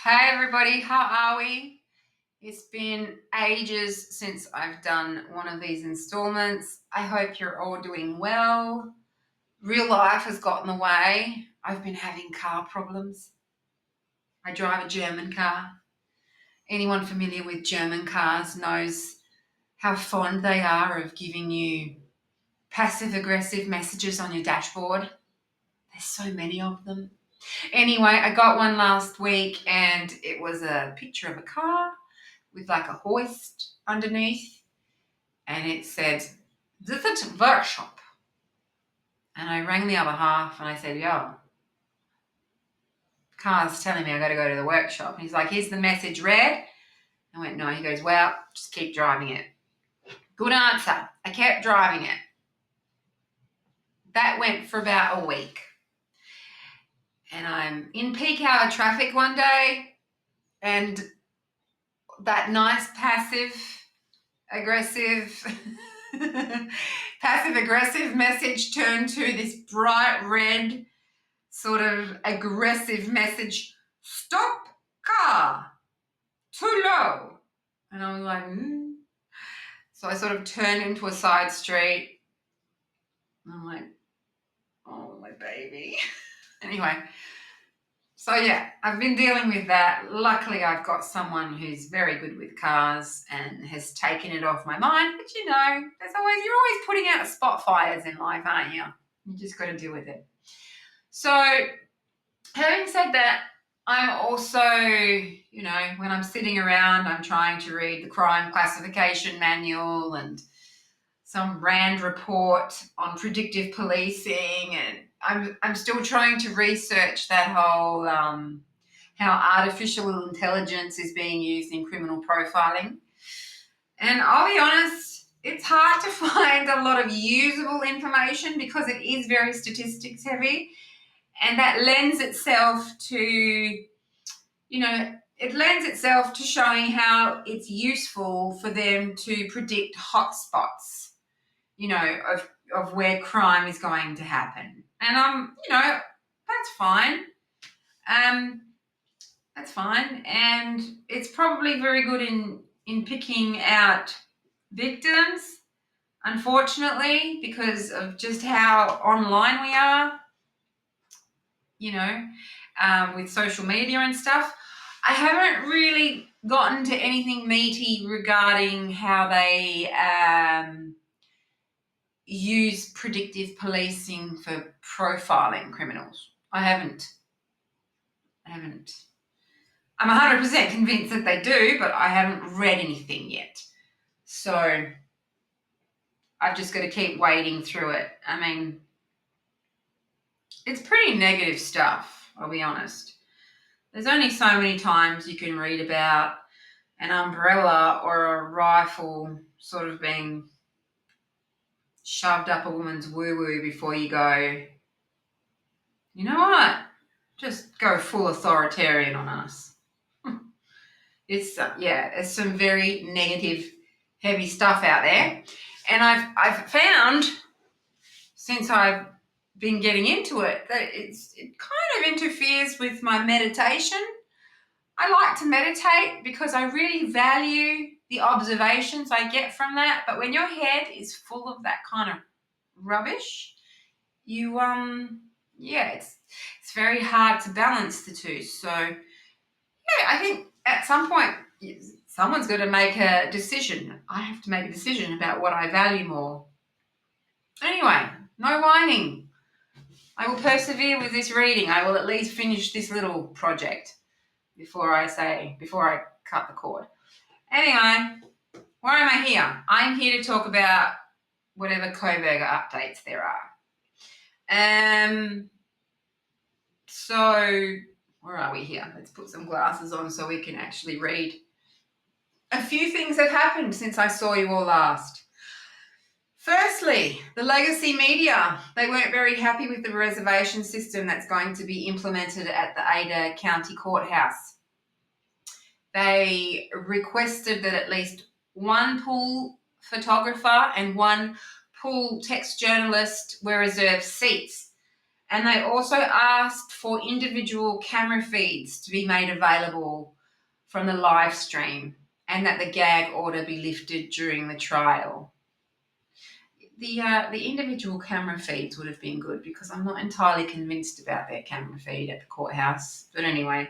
Hey everybody, how are we? It's been ages since I've done one of these installments. I hope you're all doing well. Real life has gotten in the way. I've been having car problems. I drive a German car. Anyone familiar with German cars knows how fond they are of giving you passive aggressive messages on your dashboard. There's so many of them. Anyway, I got one last week and it was a picture of a car with like a hoist underneath, and it said, "Visit workshop." And I rang the other half and I said, "Yo, car's telling me I got to go to the workshop." And he's like, "Here's the message read." I went, "No." He goes, "Well, just keep driving it." Good answer. I kept driving it. That went for about a week. And I'm in peak hour traffic one day, and that nice passive aggressive message turned to this bright red sort of aggressive message: "Stop car, too low." And I was like, So I sort of turned into a side street. And I'm like, oh, my baby. Anyway, so yeah, I've been dealing with that. Luckily, I've got someone who's very good with cars and has taken it off my mind. But you're always putting out spot fires in life, aren't you? You just got to deal with it. So having said that, I'm also, when I'm sitting around, I'm trying to read the crime classification manual and some RAND report on predictive policing, and I'm still trying to research that whole how artificial intelligence is being used in criminal profiling. And I'll be honest, it's hard to find a lot of usable information because it is very statistics heavy, and that lends itself to, showing how it's useful for them to predict hotspots, of where crime is going to happen. And that's fine. That's fine. And it's probably very good in picking out victims, unfortunately, because of just how online we are, with social media and stuff. I haven't really gotten to anything meaty regarding how they use predictive policing for profiling criminals. I haven't. I'm 100% convinced that they do, but I haven't read anything yet. So I've just got to keep wading through it. I mean, it's pretty negative stuff, I'll be honest. There's only so many times you can read about an umbrella or a rifle sort of being shoved up a woman's woo-woo before you go, you know what? Just go full authoritarian on us. There's some very negative, heavy stuff out there. And I've found, since I've been getting into it, that it kind of interferes with my meditation. I like to meditate because I really value the observations I get from that. But when your head is full of that kind of rubbish, it's very hard to balance the two. So, I think at some point someone's got to make a decision. I have to make a decision about what I value more. Anyway, no whining. I will persevere with this reading. I will at least finish this little project before I cut the cord. Anyway, why am I here? I'm here to talk about whatever Kohberger updates there are. So where are we here? Let's put some glasses on so we can actually read. A few things have happened since I saw you all last. Firstly, the legacy media. They weren't very happy with the reservation system that's going to be implemented at the Ada County Courthouse. They requested that at least one pool photographer and one pool text journalist were reserved seats. And they also asked for individual camera feeds to be made available from the live stream and that the gag order be lifted during the trial. The individual camera feeds would have been good because I'm not entirely convinced about their camera feed at the courthouse. But anyway,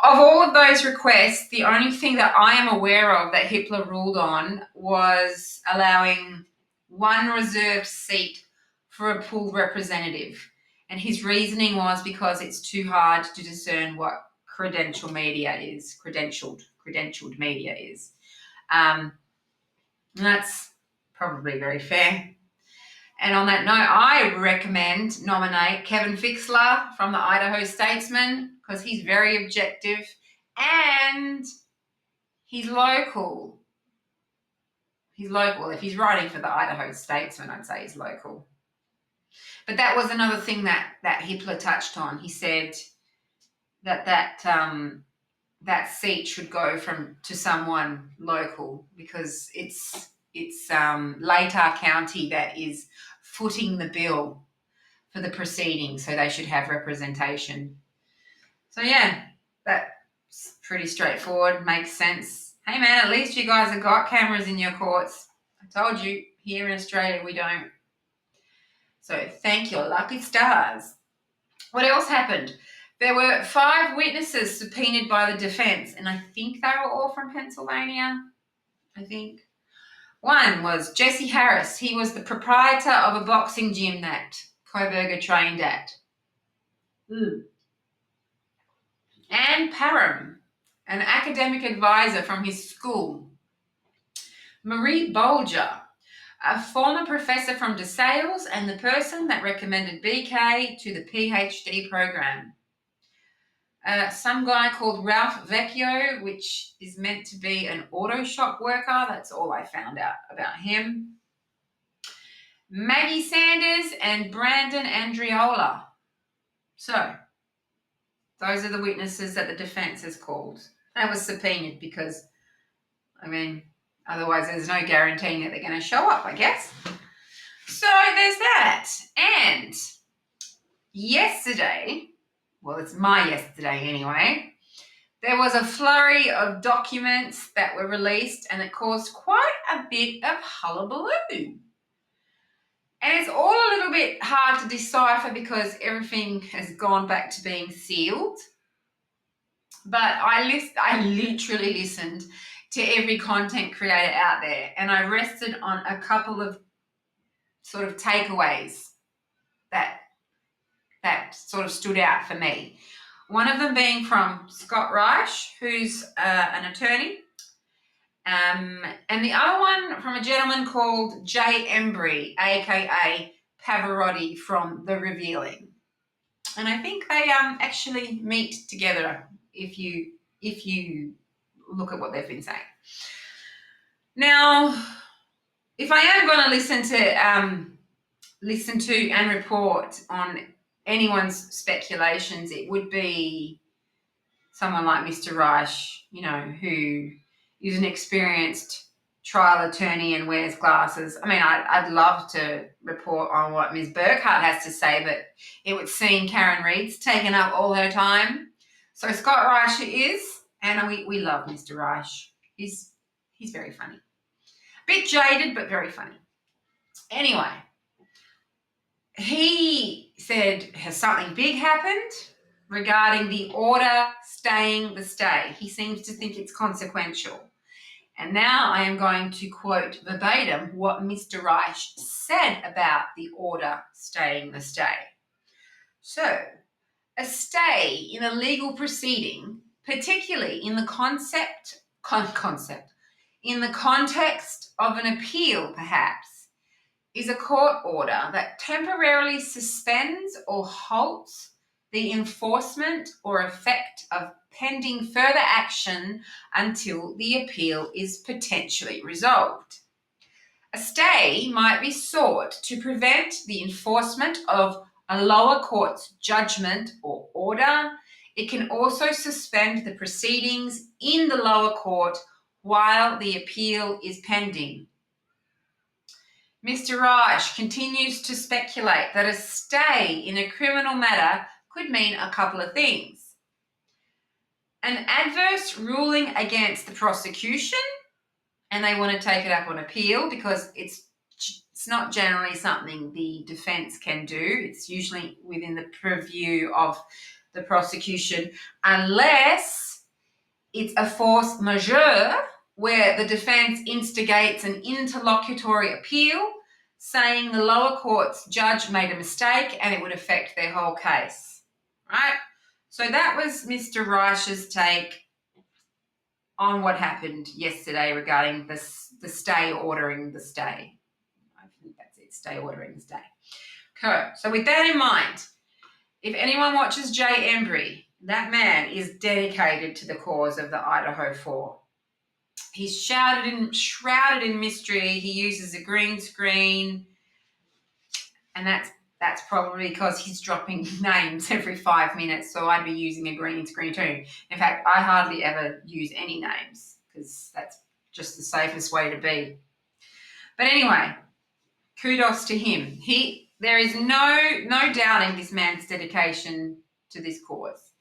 of all of those requests, the only thing that I am aware of that Hitler ruled on was allowing one reserved seat for a pooled representative. And his reasoning was because it's too hard to discern what credentialed media is. And that's probably very fair. And on that note, I nominate Kevin Fixler from the Idaho Statesman because he's very objective and he's local. He's local. If he's writing for the Idaho Statesman, I'd say he's local. But that was another thing that Hitler touched on. He said that seat should go to someone local because it's Latah County that is footing the bill for the proceedings, so they should have representation. So yeah, that's pretty straightforward, makes sense. Hey man, at least you guys have got cameras in your courts. I told you, here in Australia we don't. So thank your lucky stars. What else happened? There were 5 witnesses subpoenaed by the defense, and I think they were all from Pennsylvania. I think. One was Jesse Harris. He was the proprietor of a boxing gym that Kohberger trained at. Anne Parham, an academic advisor from his school. Marie Bolger, a former professor from DeSales and the person that recommended BK to the PhD program. Some guy called Ralph Vecchio, which is meant to be an auto shop worker. That's all I found out about him. Maggie Sanders and Brandon Andriola. So, those are the witnesses that the defense has called. That was subpoenaed because, otherwise there's no guaranteeing that they're going to show up, I guess. So, there's that. And yesterday, well, it's my yesterday anyway, there was a flurry of documents that were released and it caused quite a bit of hullabaloo. And it's all a little bit hard to decipher because everything has gone back to being sealed. But I literally listened to every content creator out there and I rested on a couple of sort of takeaways that sort of stood out for me. One of them being from Scott Reisch, who's an attorney, and the other one from a gentleman called J.Embree AKA Pavarotti from The Revealing. And I think they actually meet together if you look at what they've been saying. Now, if I am going to listen to and report on anyone's speculations, it would be someone like Mr. Reisch, who is an experienced trial attorney and wears glasses. I'd love to report on what Ms. Burkhart has to say, but it would seem Karen Reid's taken up all her time. So Scott Reisch is, and we love Mr. Reisch. He's very funny. Bit jaded, but very funny. Anyway, he said, has something big happened regarding the order staying the stay? He seems to think it's consequential. And now I am going to quote verbatim what Mr. Reisch said about the order staying the stay. So, a stay in a legal proceeding, particularly in the in the context of an appeal, perhaps, is a court order that temporarily suspends or halts the enforcement or effect of pending further action until the appeal is potentially resolved. A stay might be sought to prevent the enforcement of a lower court's judgment or order. It can also suspend the proceedings in the lower court while the appeal is pending. Mr. Reisch continues to speculate that a stay in a criminal matter could mean a couple of things. An adverse ruling against the prosecution, and they want to take it up on appeal because it's not generally something the defence can do. It's usually within the purview of the prosecution, unless it's a force majeure where the defence instigates an interlocutory appeal saying the lower court's judge made a mistake and it would affect their whole case, right? So that was Mr. Reisch's take on what happened yesterday regarding the stay ordering the stay. I think that's it, stay ordering the stay. Okay, so with that in mind, if anyone watches J.Embree, that man is dedicated to the cause of the Idaho 4. He's shrouded in mystery. He uses a green screen, and that's probably because he's dropping names every 5 minutes, so I'd be using a green screen too. In fact, I hardly ever use any names because that's just the safest way to be. But anyway, kudos to him. There is no doubting this man's dedication to this cause.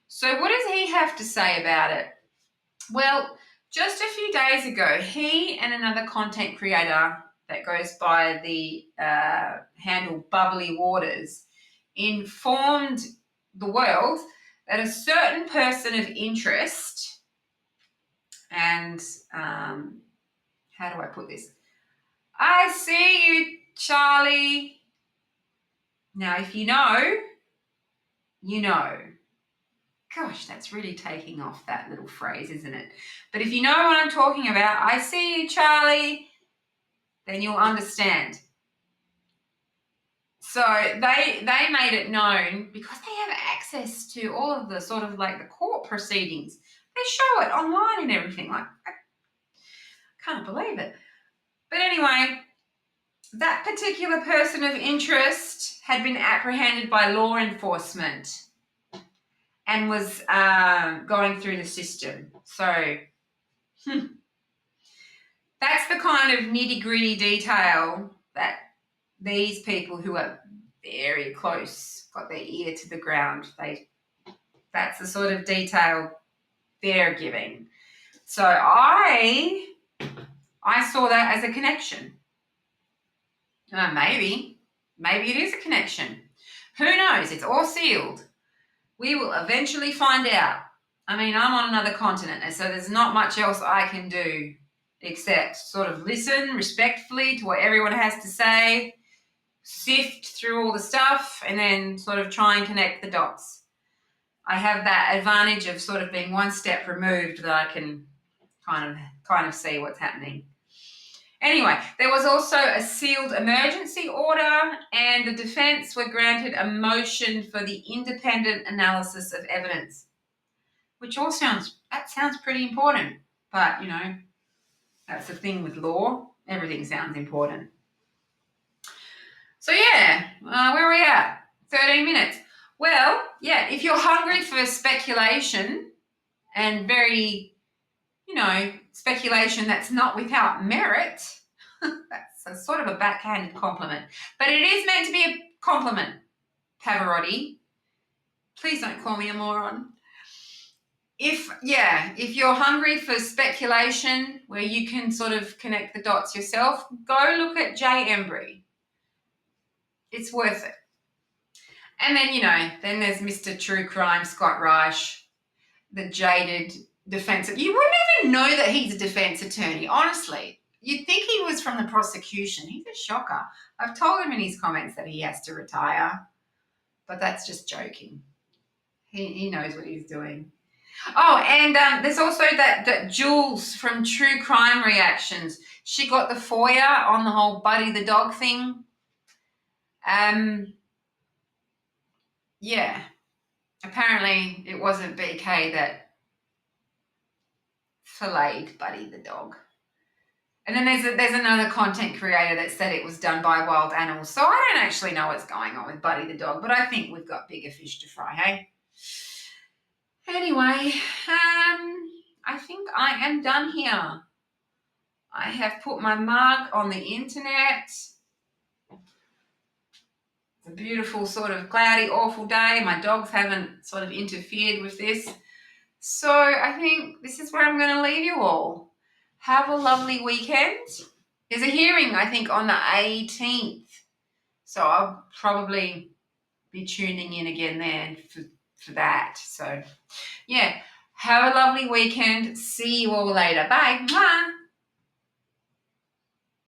So what does he have to say about it? Well, just a few days ago, he and another content creator that goes by the handle Bubbly Waters informed the world that a certain person of interest, and how do I put this? I see you, Charlie. Now, if you know, you know. Gosh, that's really taking off, that little phrase, isn't it? But if you know what I'm talking about, I see you, Charlie, then you'll understand. So they made it known because they have access to all of the sort of like the court proceedings. They show it online and everything. Like, I can't believe it. But anyway, that particular person of interest had been apprehended by law enforcement and was going through the system. So that's the kind of nitty-gritty detail that these people who are very close got their ear to the ground. That's the sort of detail they're giving. So I saw that as a connection. Maybe it is a connection. Who knows? It's all sealed. We will eventually find out. I mean, I'm on another continent, and so there's not much else I can do except sort of listen respectfully to what everyone has to say, sift through all the stuff, and then sort of try and connect the dots. I have that advantage of sort of being one step removed that I can kind of see what's happening. Anyway, there was also a sealed emergency order, and the defence were granted a motion for the independent analysis of evidence, which sounds pretty important. But, you know, that's the thing with law. Everything sounds important. So, yeah, where are we at? 13 minutes. Well, yeah, if you're hungry for speculation and very, speculation that's not without merit, that's a sort of a backhanded compliment. But it is meant to be a compliment, Pavarotti. Please don't call me a moron. If you're hungry for speculation where you can sort of connect the dots yourself, go look at J.Embree. It's worth it. And then, then there's Mr. True Crime, Scott Reisch, the jaded defense. You wouldn't even know that he's a defense attorney, honestly. You'd think he was from the prosecution. He's a shocker. I've told him in his comments that he has to retire, but that's just joking. He knows what he's doing. Oh, and there's also that Jules from True Crime Reactions. She got the FOIA on the whole Buddy the dog thing. Yeah. Apparently it wasn't BK that filleted Buddy the dog. And then there's another content creator that said it was done by wild animals. So I don't actually know what's going on with Buddy the dog, but I think we've got bigger fish to fry, hey? Anyway, I think I am done here. I have put my mug on the internet. It's a beautiful sort of cloudy, awful day. My dogs haven't sort of interfered with this. So I think this is where I'm going to leave you all. Have a lovely weekend. There's a hearing, I think, on the 18th. So I'll probably be tuning in again there for that. So, yeah, have a lovely weekend. See you all later. Bye. Mwah.